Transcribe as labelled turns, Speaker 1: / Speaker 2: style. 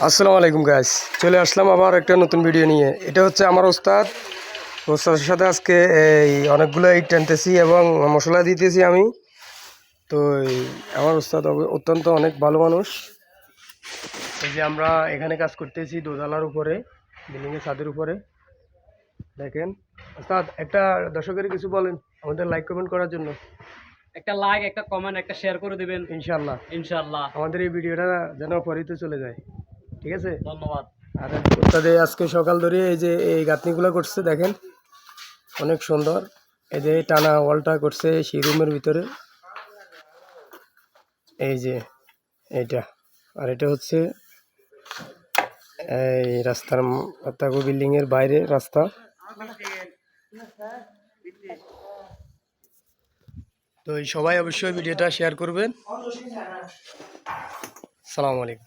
Speaker 1: আসসালামু আলাইকুম গাইস, চলে আসলাম আবার একটা নতুন ভিডিও নিয়ে। এটা হচ্ছে আমার ওস্তাদের সাথে আজকে এই অনেকগুলো ইট টানতেছি এবং মশলা দিতেছি আমি। তো আমার ওস্তাদ অত্যন্ত অনেক ভালো মানুষ। এই যে আমরা এখানে কাজ করতেছি দোতলার উপরে, বিল্ডিংয়ের ছাদের উপরে। দেখেন ওস্তাদ, একটা দর্শকের কিছু বলেন আমাদের লাইক কমেন্ট করার জন্য।
Speaker 2: একটা লাইক, একটা কমেন্ট, একটা শেয়ার করে দিবেন
Speaker 1: ইনশাআল্লাহ
Speaker 2: ইনশাআল্লাহ।
Speaker 1: আমাদের এই ভিডিওটা যেন পরিতে চলে যায়, ঠিক আছে?
Speaker 2: ধন্যবাদ।
Speaker 1: আর ওস্তাদে আজকে সকাল ধরে এই যে এই গাঁথনিগুলো করছে, দেখেন অনেক সুন্দর। এই যে টানা ওয়ালটা করছে সেই রুমের ভিতরে, এই যে এইটা। আর এটা হচ্ছে এই রাস্তার তাকু বিল্ডিং এর বাইরে রাস্তা। তো এই সবাই অবশ্যই ভিডিওটা শেয়ার করবেন। সালাম আলাইকুম।